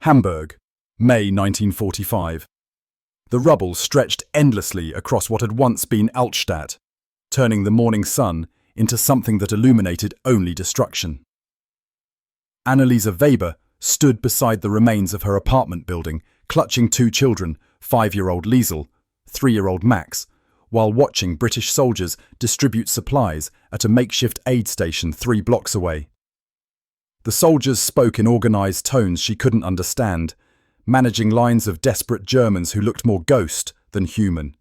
Hamburg, May 1945. The rubble stretched endlessly across what had once been Altstadt, turning the morning sun into something that illuminated only destruction. Anneliese Weber stood beside the remains of her apartment building, clutching two children, 5-year-old Liesel, 3-year-old Max, while watching British soldiers distribute supplies at a makeshift aid station 3 blocks away. The soldiers spoke in organised tones she couldn't understand, managing lines of desperate Germans who looked more ghost than human.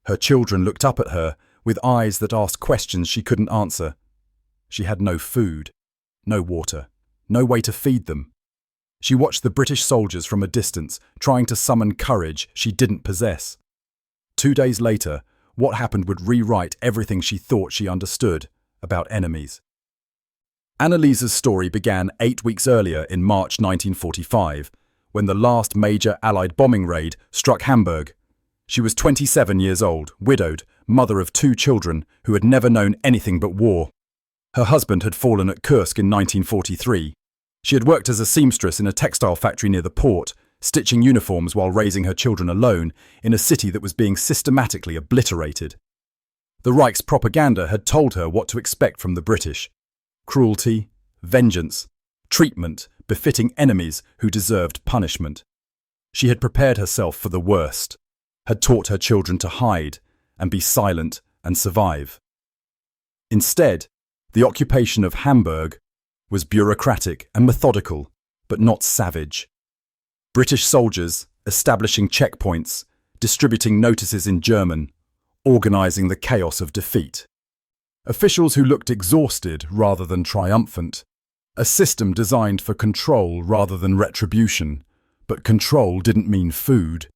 Her children looked up at her with eyes that asked questions she couldn't answer. She had no food, no water, no way to feed them. She watched the British soldiers from a distance, trying to summon courage she didn't possess. 2 days later, what happened would rewrite everything she thought she understood about enemies. Anneliese's story began 8 weeks earlier in March 1945, when the last major Allied bombing raid struck Hamburg. She was 27 years old, widowed, mother of 2 children who had never known anything but war. Her husband had fallen at Kursk in 1943. She had worked as a seamstress in a textile factory near the port, stitching uniforms while raising her children alone in a city that was being systematically obliterated. The Reich's propaganda had told her what to expect from the British: cruelty, vengeance, treatment befitting enemies who deserved punishment. She had prepared herself for the worst, had taught her children to hide and be silent and survive. Instead, the occupation of Hamburg was bureaucratic and methodical, but not savage. British soldiers establishing checkpoints, distributing notices in German, organising the chaos of defeat. Officials who looked exhausted rather than triumphant. A system designed for control rather than retribution. But control didn't mean food.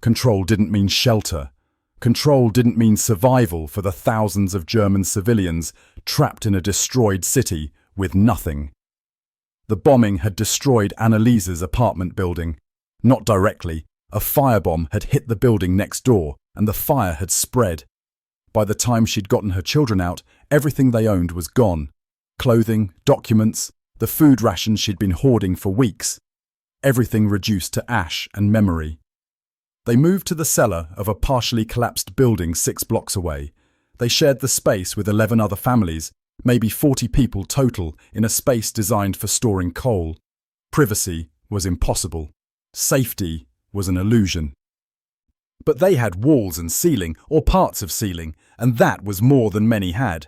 Control didn't mean shelter. Control didn't mean survival for the thousands of German civilians trapped in a destroyed city with nothing. The bombing had destroyed Anneliese's apartment building. Not directly. A firebomb had hit the building next door, and the fire had spread. By the time she'd gotten her children out, everything they owned was gone. Clothing, documents, the food rations she'd been hoarding for weeks. Everything reduced to ash and memory. They moved to the cellar of a partially collapsed building 6 blocks away. They shared the space with 11 other families, maybe 40 people total, in a space designed for storing coal. Privacy was impossible. Safety was an illusion. But they had walls and ceiling, or parts of ceiling, and that was more than many had.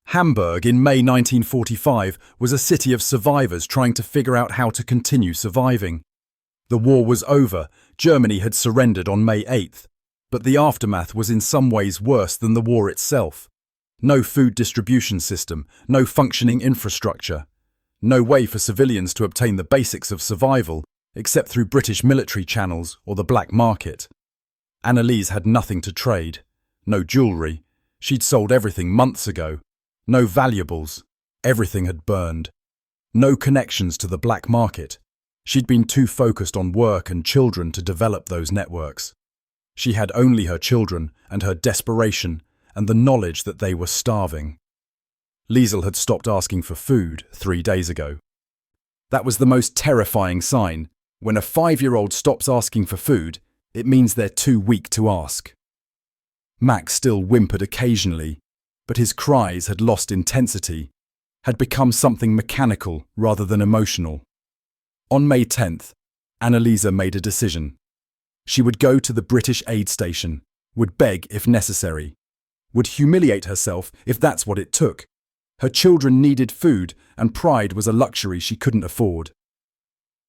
Hamburg in May 1945 was a city of survivors trying to figure out how to continue surviving. The war was over. Germany had surrendered on May 8th. But the aftermath was in some ways worse than the war itself. No food distribution system, no functioning infrastructure. No way for civilians to obtain the basics of survival, except through British military channels or the black market. Anneliese had nothing to trade. No jewellery. She'd sold everything months ago. No valuables. Everything had burned. No connections to the black market. She'd been too focused on work and children to develop those networks. She had only her children and her desperation and the knowledge that they were starving. Liesel had stopped asking for food 3 days ago. That was the most terrifying sign. When a 5-year-old stops asking for food, it means they're too weak to ask. Max still whimpered occasionally, but his cries had lost intensity, had become something mechanical rather than emotional. On May 10th, Anneliese made a decision. She would go to the British aid station, would beg if necessary, would humiliate herself if that's what it took. Her children needed food, and pride was a luxury she couldn't afford.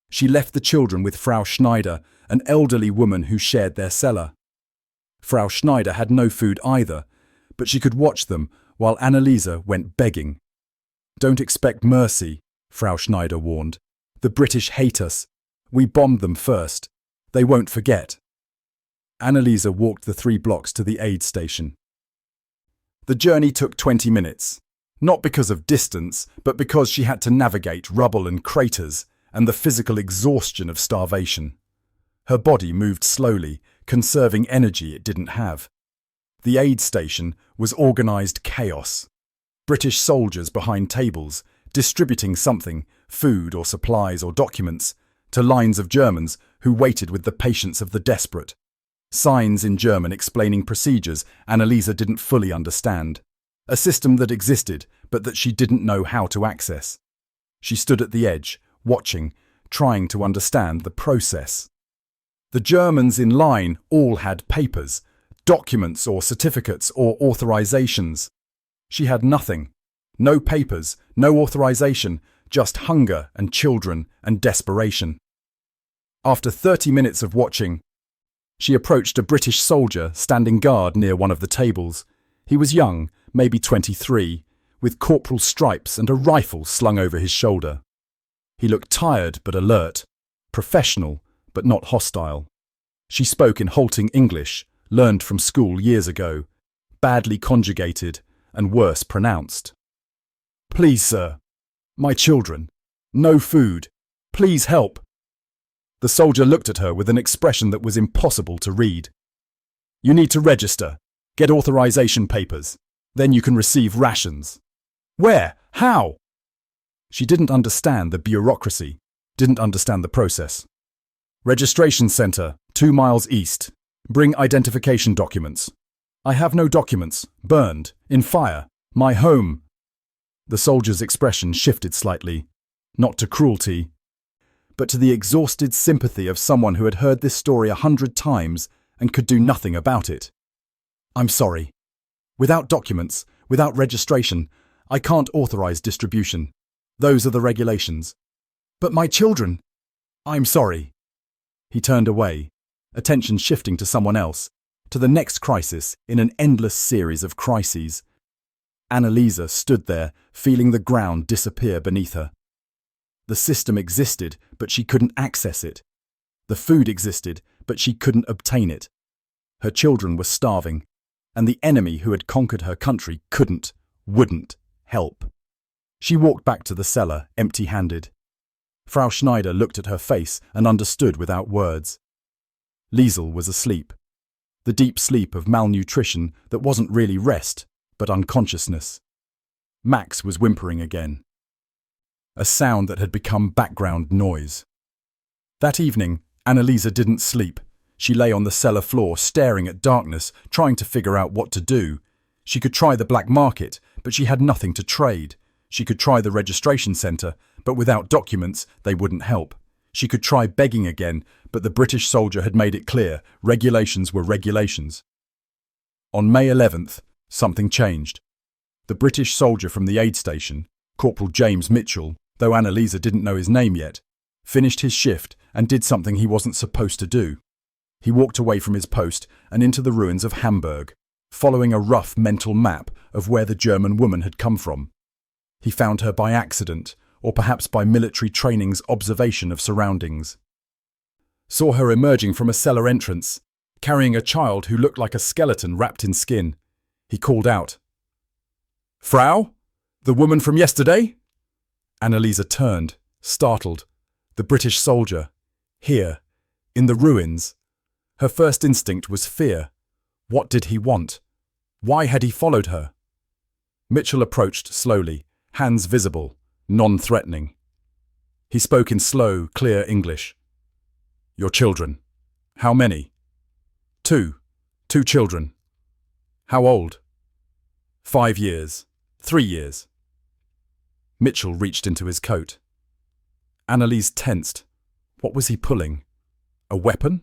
She left the children with Frau Schneider, an elderly woman who shared their cellar. Frau Schneider had no food either, but she could watch them while Anneliese went begging. "Don't expect mercy," Frau Schneider warned. "The British hate us. We bombed them first. They won't forget." Anneliese walked the 3 blocks to the aid station. The journey took 20 minutes, not because of distance, but because she had to navigate rubble and craters and the physical exhaustion of starvation. Her body moved slowly, conserving energy it didn't have. The aid station was organised chaos. British soldiers behind tables, distributing something, food or supplies or documents, to lines of Germans who waited with the patience of the desperate. Signs in German explaining procedures Annalisa didn't fully understand. A system that existed, but that she didn't know how to access. She stood at the edge, watching, trying to understand the process. The Germans in line all had papers, documents or certificates or authorizations. She had nothing. No papers, no authorization, just hunger and children and desperation. After 30 minutes of watching, she approached a British soldier standing guard near one of the tables. He was young, maybe 23, with corporal stripes and a rifle slung over his shoulder. He looked tired but alert, professional but not hostile. She spoke in halting English, learned from school years ago, badly conjugated and worse pronounced. "Please, sir. My children. No food. Please help." The soldier looked at her with an expression that was impossible to read. "You need to register, get authorization papers. Then you can receive rations." "Where? How?" She didn't understand the bureaucracy, didn't understand the process. "Registration center, 2 miles east. Bring identification documents." "I have no documents. Burned. In fire. My home." The soldier's expression shifted slightly, not to cruelty, but to the exhausted sympathy of someone who had heard this story 100 times and could do nothing about it. "I'm sorry. Without documents, without registration, I can't authorize distribution. Those are the regulations." "But my children." "I'm sorry." He turned away, attention shifting to someone else, to the next crisis in an endless series of crises. Annalisa stood there, feeling the ground disappear beneath her. The system existed, but she couldn't access it. The food existed, but she couldn't obtain it. Her children were starving, and the enemy who had conquered her country wouldn't help. She walked back to the cellar, empty-handed. Frau Schneider looked at her face and understood without words. Liesel was asleep. The deep sleep of malnutrition that wasn't really rest, but unconsciousness. Max was whimpering again. A sound that had become background noise. That evening, Annalisa didn't sleep. She lay on the cellar floor, staring at darkness, trying to figure out what to do. She could try the black market, but she had nothing to trade. She could try the registration centre, but without documents, they wouldn't help. She could try begging again, but the British soldier had made it clear, regulations were regulations. On May 11th, something changed. The British soldier from the aid station, Corporal James Mitchell, though Annalisa didn't know his name yet, finished his shift and did something he wasn't supposed to do. He walked away from his post and into the ruins of Hamburg, following a rough mental map of where the German woman had come from. He found her by accident, or perhaps by military training's observation of surroundings. Saw her emerging from a cellar entrance, carrying a child who looked like a skeleton wrapped in skin. He called out, "Frau? The woman from yesterday?" Annalisa turned, startled. The British soldier. Here, in the ruins. Her first instinct was fear. What did he want? Why had he followed her? Mitchell approached slowly, hands visible, non-threatening. He spoke in slow, clear English. "Your children. How many?" Two children." "How old?" 5 years. 3 years." Mitchell reached into his coat. Annalise tensed. What was he pulling? A weapon?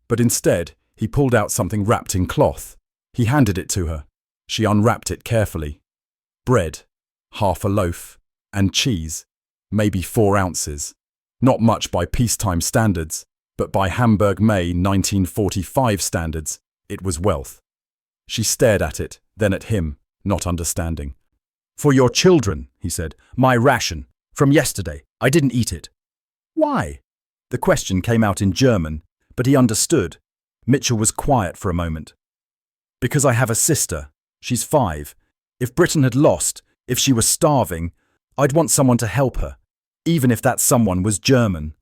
But instead, he pulled out something wrapped in cloth. He handed it to her. She unwrapped it carefully. Bread, half a loaf, and cheese, maybe 4 ounces. Not much by peacetime standards, but by Hamburg, May 1945 standards, it was wealth. She stared at it, then at him, not understanding. "For your children," he said. "My ration. From yesterday. I didn't eat it." "Why?" The question came out in German, but he understood. Mitchell was quiet for a moment. "Because I have a sister. She's 5. If Britain had lost, if she was starving, I'd want someone to help her, even if that someone was German."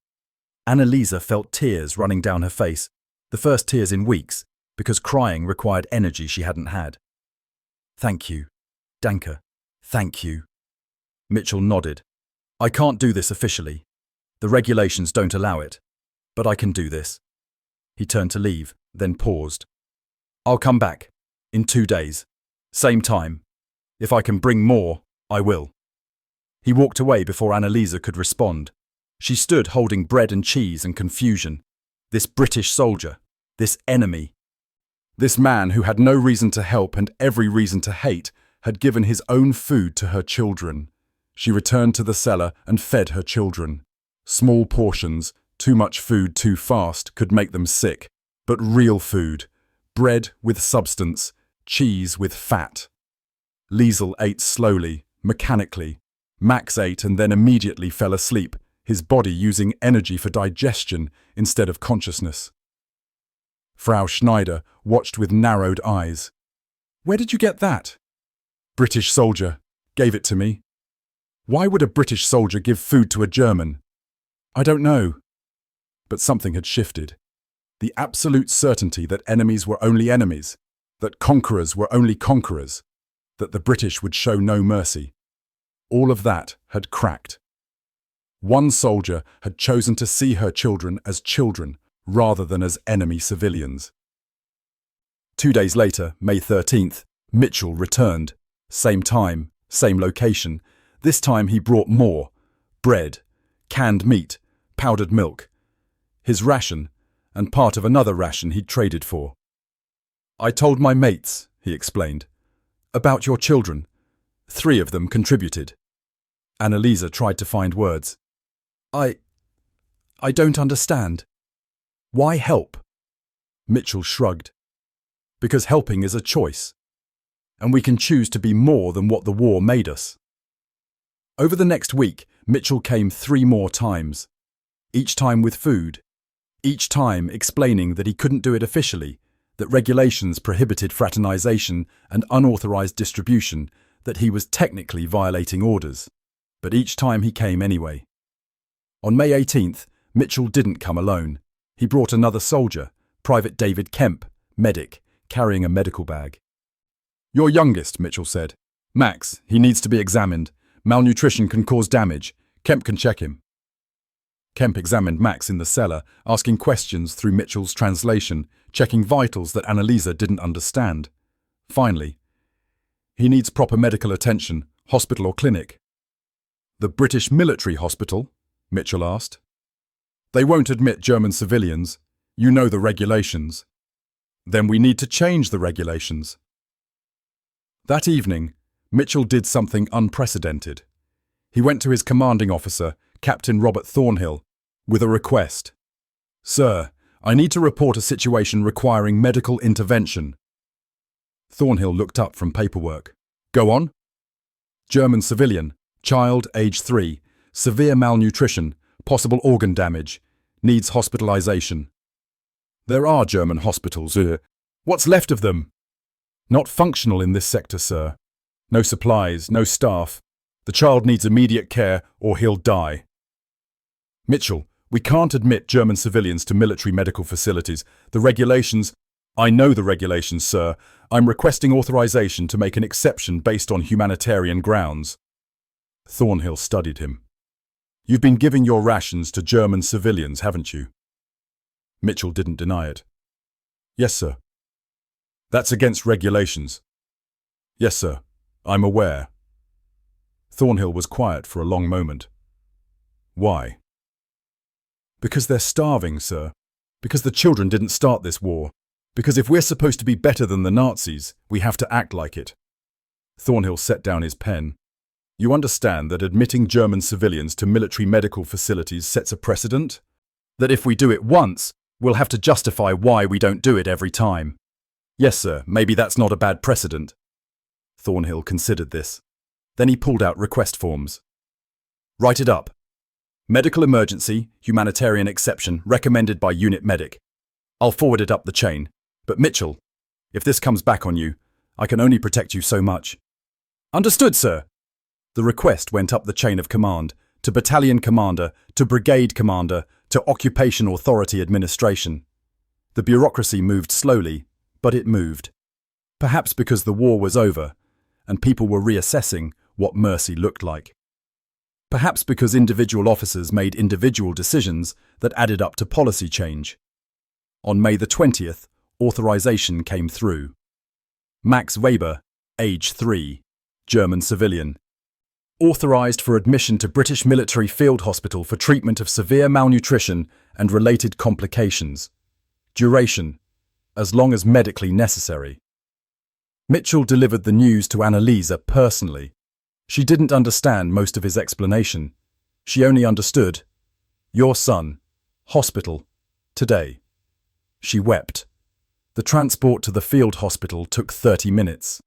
Annalisa felt tears running down her face, the first tears in weeks, because crying required energy she hadn't had. "Thank you. Danke. Thank you." Mitchell nodded. "I can't do this officially. The regulations don't allow it. But I can do this. He turned to leave, then paused. I'll come back. In 2 days. Same time. If I can bring more, I will. He walked away before Annalisa could respond. She stood holding bread and cheese in confusion. This British soldier. This enemy. This man who had no reason to help and every reason to hate had given his own food to her children. She returned to the cellar and fed her children. Small portions, too much food too fast, could make them sick. But real food. Bread with substance. Cheese with fat. Liesel ate slowly, mechanically. Max ate and then immediately fell asleep, his body using energy for digestion instead of consciousness. Frau Schneider watched with narrowed eyes. Where did you get that? British soldier. Gave it to me. Why would a British soldier give food to a German? I don't know. But something had shifted. The absolute certainty that enemies were only enemies, that conquerors were only conquerors, that the British would show no mercy. All of that had cracked. One soldier had chosen to see her children as children rather than as enemy civilians. 2 days later, May 13th, Mitchell returned. Same time, same location. This time he brought more. Bread, canned meat, powdered milk. His ration, and part of another ration he'd traded for. I told my mates, he explained, about your children. 3 of them contributed. Annalisa tried to find words. I don't understand. Why help? Mitchell shrugged. Because helping is a choice. And we can choose to be more than what the war made us. Over the next week, Mitchell came 3 more times. Each time with food. Each time explaining that he couldn't do it officially, that regulations prohibited fraternization and unauthorized distribution, that he was technically violating orders. But each time he came anyway. On May 18th, Mitchell didn't come alone. He brought another soldier, Private David Kemp, medic, carrying a medical bag. Your youngest, Mitchell said. Max, he needs to be examined. Malnutrition can cause damage. Kemp can check him. Kemp examined Max in the cellar, asking questions through Mitchell's translation, checking vitals that Annalisa didn't understand. Finally, he needs proper medical attention, hospital or clinic. The British military hospital? Mitchell asked. They won't admit German civilians. You know the regulations. Then we need to change the regulations. That evening, Mitchell did something unprecedented. He went to his commanding officer, Captain Robert Thornhill, with a request. Sir, I need to report a situation requiring medical intervention. Thornhill looked up from paperwork. Go on. German civilian, child age 3, severe malnutrition, possible organ damage, needs hospitalization. There are German hospitals. What's left of them? Not functional in this sector, sir. No supplies, no staff. The child needs immediate care or he'll die. Mitchell, we can't admit German civilians to military medical facilities. The regulations... I know the regulations, sir. I'm requesting authorization to make an exception based on humanitarian grounds. Thornhill studied him. You've been giving your rations to German civilians, haven't you? Mitchell didn't deny it. Yes, sir. That's against regulations. Yes, sir. I'm aware. Thornhill was quiet for a long moment. Why? Because they're starving, sir. Because the children didn't start this war. Because if we're supposed to be better than the Nazis, we have to act like it. Thornhill set down his pen. You understand that admitting German civilians to military medical facilities sets a precedent? That if we do it once, we'll have to justify why we don't do it every time. Yes, sir, maybe that's not a bad precedent. Thornhill considered this. Then he pulled out request forms. Write it up. Medical emergency, humanitarian exception, recommended by unit medic. I'll forward it up the chain. But Mitchell, if this comes back on you, I can only protect you so much. Understood, sir. The request went up the chain of command, to battalion commander, to brigade commander, to occupation authority administration. The bureaucracy moved slowly, but it moved. Perhaps because the war was over, and people were reassessing what mercy looked like. perhaps because individual officers made individual decisions that added up to policy change. On May the 20th, authorization came through. Max Weber, age 3, German civilian. Authorized for admission to British Military Field Hospital for treatment of severe malnutrition and related complications. Duration: as long as medically necessary. Mitchell delivered the news to Annalisa personally. She didn't understand most of his explanation. She only understood, "Your son, hospital, today." She wept. The transport to the field hospital took 30 minutes.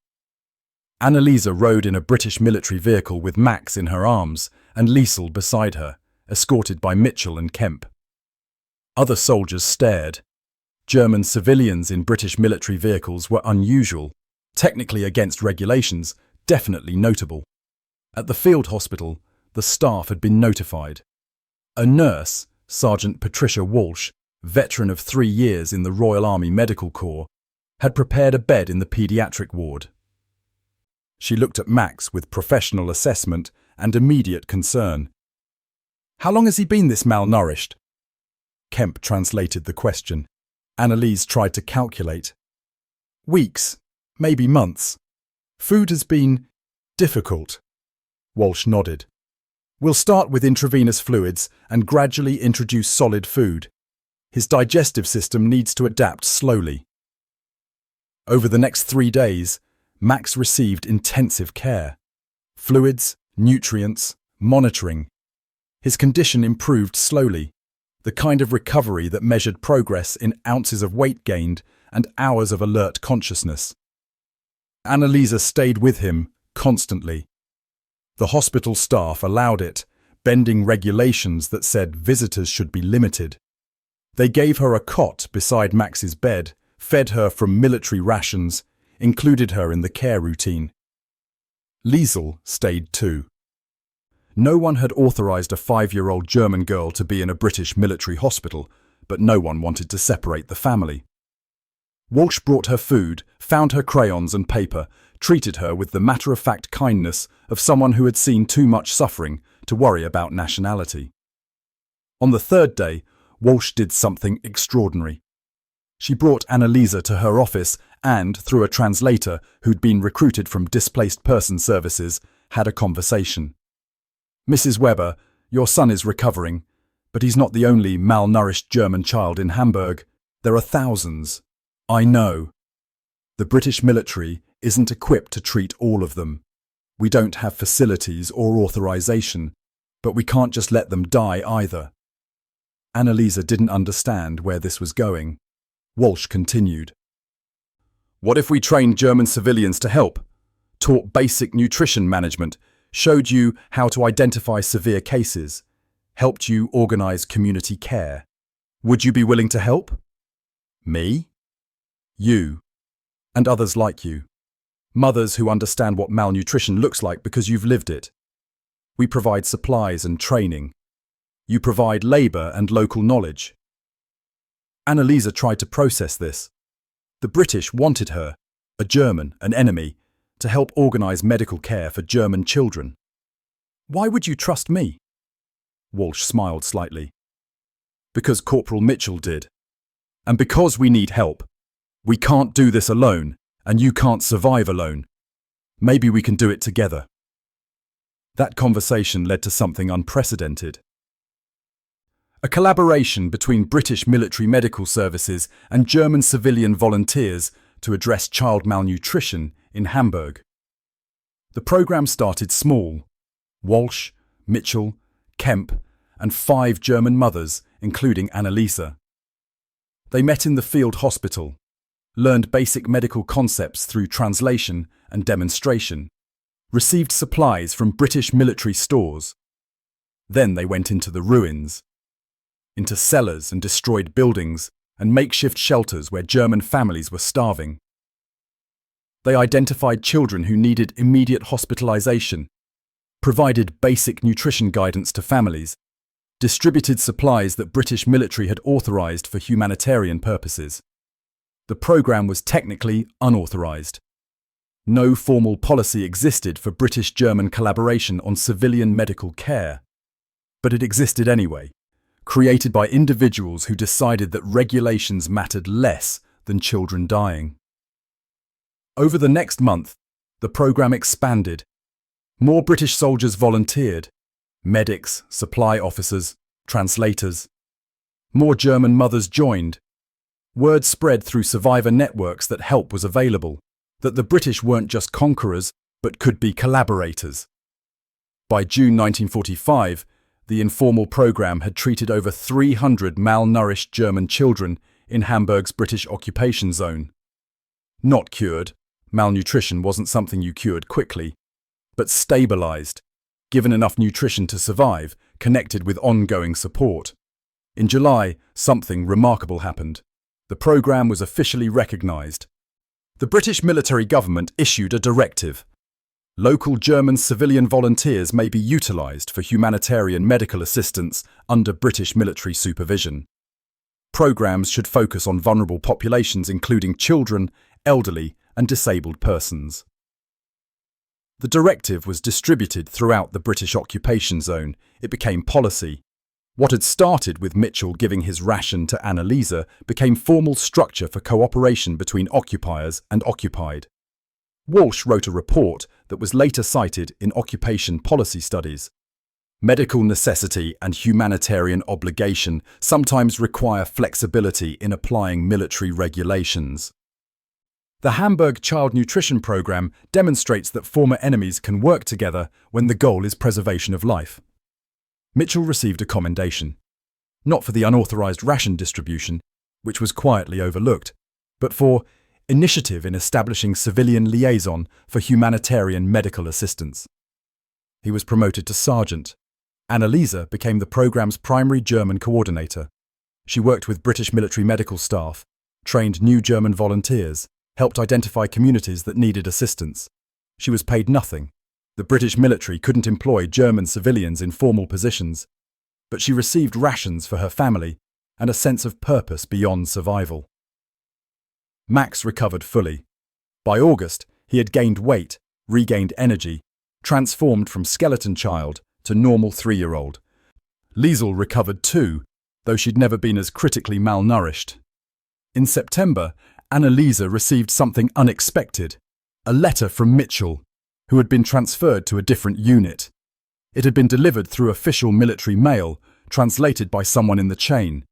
Annalisa rode in a British military vehicle with Max in her arms and Liesl beside her, escorted by Mitchell and Kemp. Other soldiers stared. German civilians in British military vehicles were unusual, technically against regulations, definitely notable. At the field hospital, the staff had been notified. A nurse, Sergeant Patricia Walsh, veteran of 3 years in the Royal Army Medical Corps, had prepared a bed in the paediatric ward. She looked at Max with professional assessment and immediate concern. "How long has he been this malnourished?" Kemp translated the question. Annalise tried to calculate. "Weeks, maybe months. Food has been difficult." Walsh nodded. "We'll start with intravenous fluids and gradually introduce solid food. His digestive system needs to adapt slowly." Over the next 3 days, Max received intensive care. Fluids, nutrients, monitoring. His condition improved slowly, the kind of recovery that measured progress in ounces of weight gained and hours of alert consciousness. Annalisa stayed with him constantly. The hospital staff allowed it, bending regulations that said visitors should be limited. They gave her a cot beside Max's bed, fed her from military rations, included her in the care routine. Liesl stayed too. No one had authorized a 5-year-old German girl to be in a British military hospital, but no one wanted to separate the family. Walsh brought her food, found her crayons and paper, treated her with the matter-of-fact kindness of someone who had seen too much suffering to worry about nationality. On the 3rd day, Walsh did something extraordinary. She brought Annalisa to her office and, through a translator who'd been recruited from displaced person services, had a conversation. "Mrs. Weber, your son is recovering, but he's not the only malnourished German child in Hamburg. There are thousands. I know. The British military isn't equipped to treat all of them. We don't have facilities or authorization, but we can't just let them die either." Annalisa didn't understand where this was going. Walsh continued. "What if we trained German civilians to help, taught basic nutrition management, showed you how to identify severe cases, helped you organize community care? Would you be willing to help?" "Me?" "You. And others like you. Mothers who understand what malnutrition looks like because you've lived it. We provide supplies and training. You provide labor and local knowledge." Annalisa tried to process this. The British wanted her, a German, an enemy, to help organize medical care for German children. "Why would you trust me?" Walsh smiled slightly. "Because Corporal Mitchell did. And because we need help. We can't do this alone, and you can't survive alone. Maybe we can do it together." That conversation led to something unprecedented. A collaboration between British military medical services and German civilian volunteers to address child malnutrition in Hamburg. The programme started small. Walsh, Mitchell, Kemp, and 5 German mothers, including Annalisa. They met in the field hospital, learned basic medical concepts through translation and demonstration, received supplies from British military stores. Then they went into the ruins, into cellars and destroyed buildings and makeshift shelters where German families were starving. They identified children who needed immediate hospitalization, provided basic nutrition guidance to families, distributed supplies that British military had authorized for humanitarian purposes. The program was technically unauthorized. No formal policy existed for British-German collaboration on civilian medical care. But it existed anyway, created by individuals who decided that regulations mattered less than children dying. Over the next month, the program expanded. More British soldiers volunteered, medics, supply officers, translators. More German mothers joined. Word spread through survivor networks that help was available, that the British weren't just conquerors, but could be collaborators. By June 1945, the informal program had treated over 300 malnourished German children in Hamburg's British occupation zone. Not cured, malnutrition wasn't something you cured quickly, but stabilized, given enough nutrition to survive, connected with ongoing support. In July, something remarkable happened. The program was officially recognized. The British military government issued a directive. Local German civilian volunteers may be utilized for humanitarian medical assistance under British military supervision. Programs should focus on vulnerable populations including children, elderly, and disabled persons. The directive was distributed throughout the British occupation zone. It became policy. What had started with Mitchell giving his ration to Annalisa became formal structure for cooperation between occupiers and occupied. Walsh wrote a report that was later cited in occupation policy studies. Medical necessity and humanitarian obligation sometimes require flexibility in applying military regulations. The Hamburg Child Nutrition Program demonstrates that former enemies can work together when the goal is preservation of life. Mitchell received a commendation, not for the unauthorized ration distribution, which was quietly overlooked, but for initiative in establishing civilian liaison for humanitarian medical assistance. He was promoted to sergeant. Annalisa became the program's primary German coordinator. She worked with British military medical staff, trained new German volunteers, helped identify communities that needed assistance. She was paid nothing. The British military couldn't employ German civilians in formal positions, but she received rations for her family and a sense of purpose beyond survival. Max recovered fully. By August, he had gained weight, regained energy, transformed from skeleton child to normal 3-year-old. Liesel recovered too, though she'd never been as critically malnourished. In September, Annalisa received something unexpected, a letter from Mitchell, who had been transferred to a different unit. It had been delivered through official military mail, translated by someone in the chain.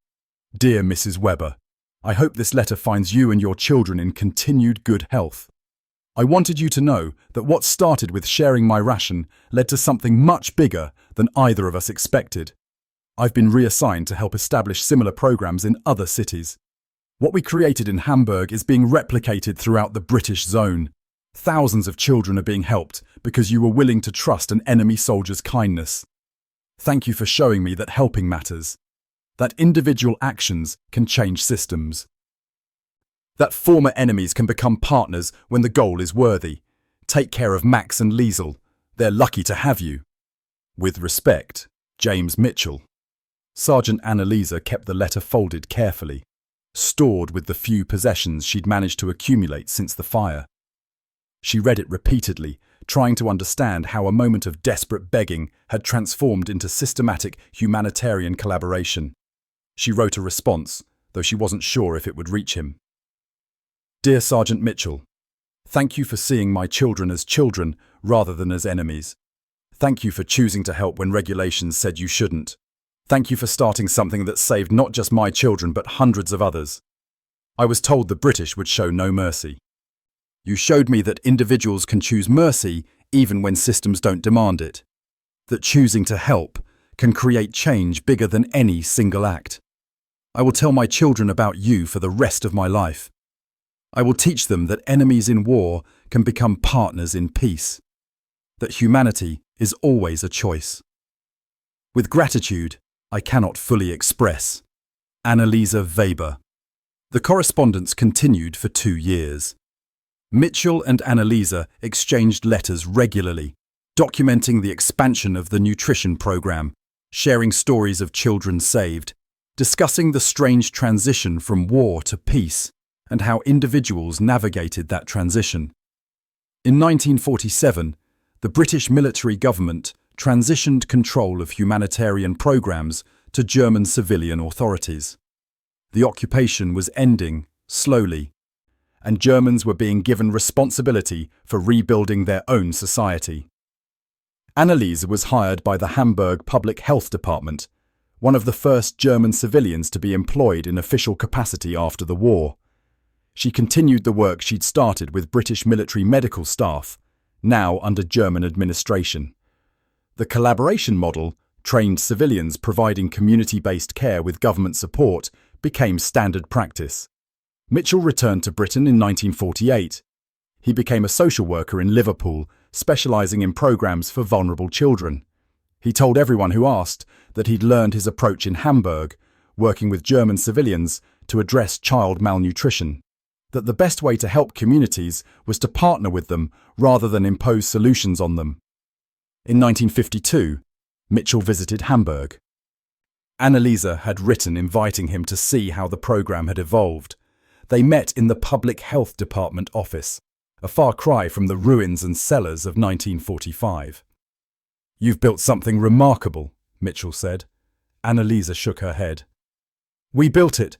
Dear Mrs. Weber, I hope this letter finds you and your children in continued good health. I wanted you to know that what started with sharing my ration led to something much bigger than either of us expected. I've been reassigned to help establish similar programs in other cities. What we created in Hamburg is being replicated throughout the British zone. Thousands of children are being helped because you were willing to trust an enemy soldier's kindness. Thank you for showing me that helping matters, that individual actions can change systems, that former enemies can become partners when the goal is worthy. Take care of Max and Liesel. They're lucky to have you. With respect, James Mitchell. Sergeant Annalisa kept the letter folded carefully, stored with the few possessions she'd managed to accumulate since the fire. She read it repeatedly, trying to understand how a moment of desperate begging had transformed into systematic humanitarian collaboration. She wrote a response, though she wasn't sure if it would reach him. Dear Sergeant Mitchell, thank you for seeing my children as children rather than as enemies. Thank you for choosing to help when regulations said you shouldn't. Thank you for starting something that saved not just my children but hundreds of others. I was told the British would show no mercy. You showed me that individuals can choose mercy even when systems don't demand it. That choosing to help can create change bigger than any single act. I will tell my children about you for the rest of my life. I will teach them that enemies in war can become partners in peace. That humanity is always a choice. With gratitude, I cannot fully express. Annalisa Weber. The correspondence continued for 2 years. Mitchell and Annalisa exchanged letters regularly, documenting the expansion of the nutrition program, sharing stories of children saved, discussing the strange transition from war to peace, and how individuals navigated that transition. In 1947, the British military government transitioned control of humanitarian programs to German civilian authorities. The occupation was ending, slowly, and Germans were being given responsibility for rebuilding their own society. Anneliese was hired by the Hamburg Public Health Department, one of the first German civilians to be employed in official capacity after the war. She continued the work she'd started with British military medical staff, now under German administration. The collaboration model, trained civilians providing community-based care with government support, became standard practice. Mitchell returned to Britain in 1948. He became a social worker in Liverpool, specialising in programmes for vulnerable children. He told everyone who asked that he'd learned his approach in Hamburg, working with German civilians to address child malnutrition, that the best way to help communities was to partner with them rather than impose solutions on them. In 1952, Mitchell visited Hamburg. Anneliese had written inviting him to see how the programme had evolved. They met in the Public Health Department office, a far cry from the ruins and cellars of 1945. "You've built something remarkable," Mitchell said. Anneliese shook her head. "We built it.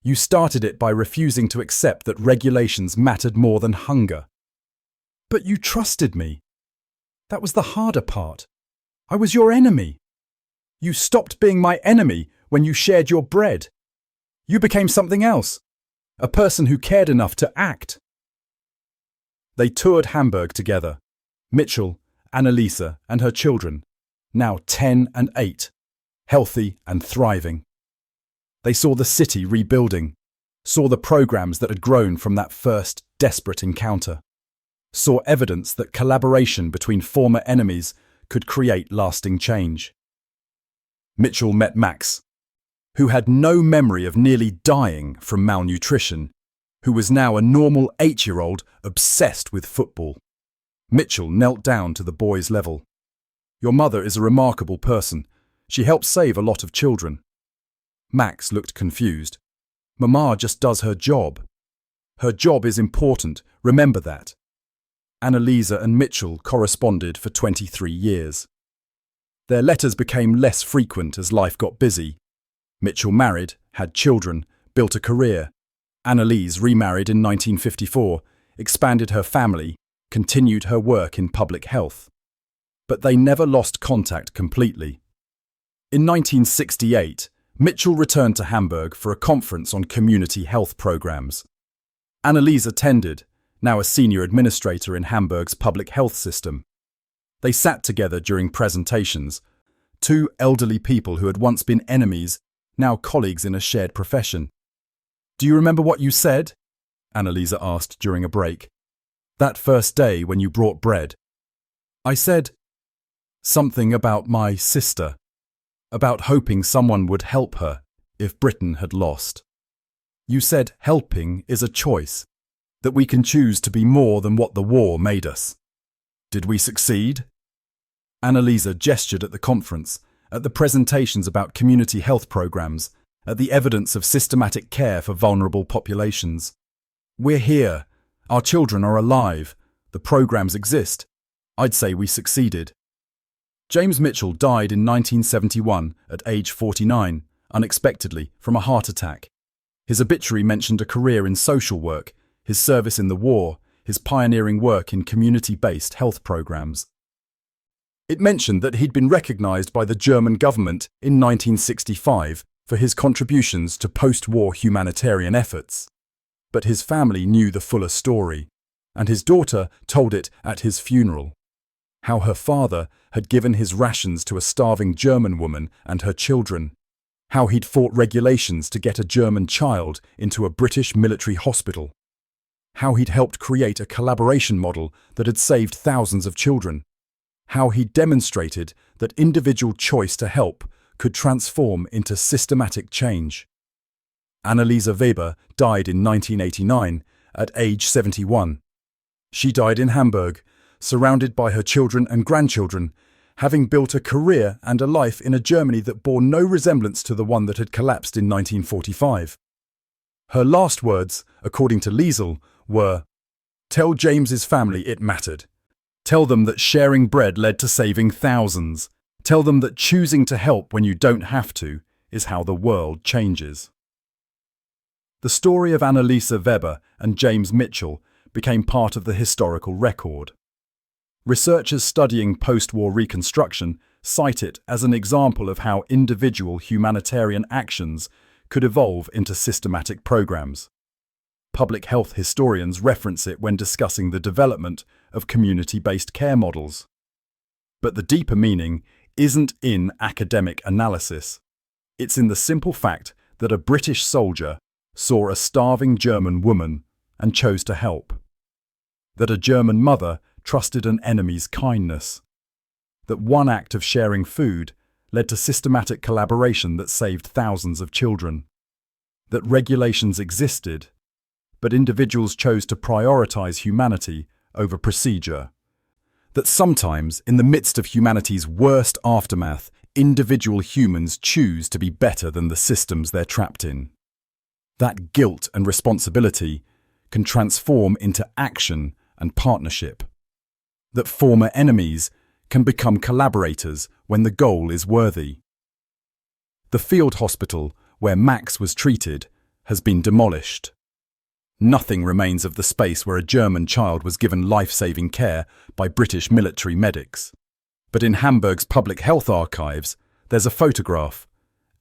You started it by refusing to accept that regulations mattered more than hunger." "But you trusted me. That was the harder part. I was your enemy. You stopped being my enemy when you shared your bread. You became something else, a person who cared enough to act." They toured Hamburg together, Mitchell, Anneliese and her children, now 10 and 8, healthy and thriving. They saw the city rebuilding, saw the programs that had grown from that first desperate encounter, saw evidence that collaboration between former enemies could create lasting change. Mitchell met Max, who had no memory of nearly dying from malnutrition, who was now a normal 8-year-old obsessed with football. Mitchell knelt down to the boy's level. "Your mother is a remarkable person. She helps save a lot of children." Max looked confused. "Mama just does her job. Her job is important, remember that." Anneliese and Mitchell corresponded for 23 years. Their letters became less frequent as life got busy. Mitchell married, had children, built a career. Anneliese remarried in 1954, expanded her family, continued her work in public health. But they never lost contact completely. In 1968, Mitchell returned to Hamburg for a conference on community health programs. Anneliese attended, now a senior administrator in Hamburg's public health system. They sat together during presentations, two elderly people who had once been enemies, now colleagues in a shared profession. "Do you remember what you said?" Anneliese asked during a break. "That first day when you brought bread." "I said something about my sister, about hoping someone would help her if Britain had lost. You said helping is a choice, that we can choose to be more than what the war made us. Did we succeed?" Anneliese gestured at the conference, at the presentations about community health programs, at the evidence of systematic care for vulnerable populations. "We're here. Our children are alive. The programs exist. I'd say we succeeded." James Mitchell died in 1971 at age 49, unexpectedly, from a heart attack. His obituary mentioned a career in social work, his service in the war, his pioneering work in community-based health programs. It mentioned that he'd been recognised by the German government in 1965 for his contributions to post-war humanitarian efforts. But his family knew the fuller story, and his daughter told it at his funeral. How her father had given his rations to a starving German woman and her children. How he'd fought regulations to get a German child into a British military hospital. How he'd helped create a collaboration model that had saved thousands of children. How he demonstrated that individual choice to help could transform into systematic change. Anneliese Weber died in 1989 at age 71. She died in Hamburg, surrounded by her children and grandchildren, having built a career and a life in a Germany that bore no resemblance to the one that had collapsed in 1945. Her last words, according to Liesel, were, Tell James's family it mattered. Tell them that sharing bread led to saving thousands. Tell them that choosing to help when you don't have to is how the world changes. The story of Annalisa Weber and James Mitchell became part of the historical record. Researchers studying post-war reconstruction cite it as an example of how individual humanitarian actions could evolve into systematic programs. Public health historians reference it when discussing the development of community-based care models. But the deeper meaning isn't in academic analysis. It's in the simple fact that a British soldier saw a starving German woman and chose to help. That a German mother trusted an enemy's kindness. That one act of sharing food led to systematic collaboration that saved thousands of children. That regulations existed, but individuals chose to prioritize humanity over procedure. That sometimes, in the midst of humanity's worst aftermath, individual humans choose to be better than the systems they're trapped in. That guilt and responsibility can transform into action and partnership. That former enemies can become collaborators when the goal is worthy. The field hospital where Max was treated has been demolished. Nothing remains of the space where a German child was given life-saving care by British military medics. But in Hamburg's public health archives, there's a photograph.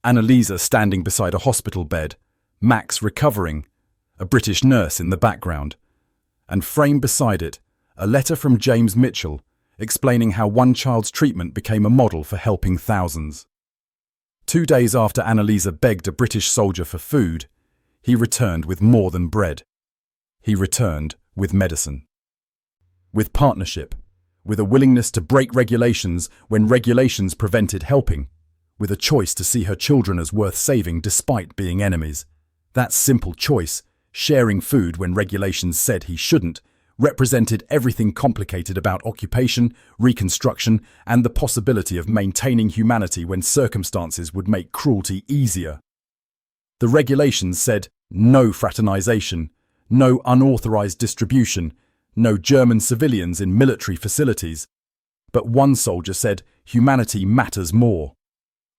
Annalisa standing beside a hospital bed, Max recovering, a British nurse in the background. And framed beside it, a letter from James Mitchell explaining how one child's treatment became a model for helping thousands. 2 days after Annalisa begged a British soldier for food, he returned with more than bread. He returned with medicine. With partnership, with a willingness to break regulations when regulations prevented helping, with a choice to see her children as worth saving despite being enemies. That simple choice, sharing food when regulations said he shouldn't, represented everything complicated about occupation, reconstruction, and the possibility of maintaining humanity when circumstances would make cruelty easier. The regulations said no fraternization, no unauthorized distribution, no German civilians in military facilities. But one soldier said humanity matters more.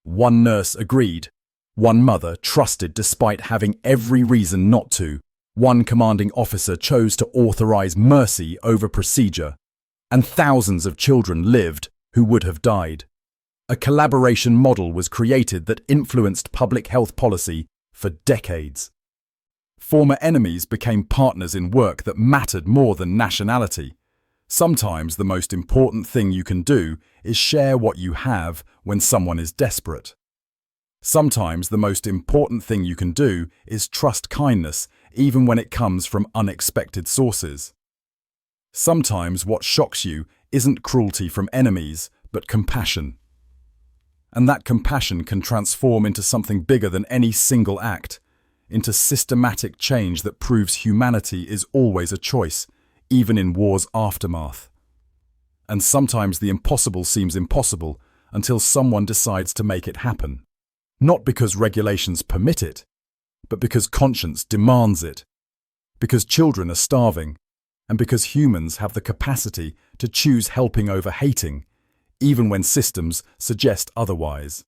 One nurse agreed. One mother trusted despite having every reason not to. One commanding officer chose to authorize mercy over procedure. And thousands of children lived who would have died. A collaboration model was created that influenced public health policy for decades. Former enemies became partners in work that mattered more than nationality. Sometimes the most important thing you can do is share what you have when someone is desperate. Sometimes the most important thing you can do is trust kindness even when it comes from unexpected sources. Sometimes what shocks you isn't cruelty from enemies, but compassion. And that compassion can transform into something bigger than any single act, into systematic change that proves humanity is always a choice, even in war's aftermath. And sometimes the impossible seems impossible until someone decides to make it happen. Not because regulations permit it, but because conscience demands it. Because children are starving, and because humans have the capacity to choose helping over hating, even when systems suggest otherwise.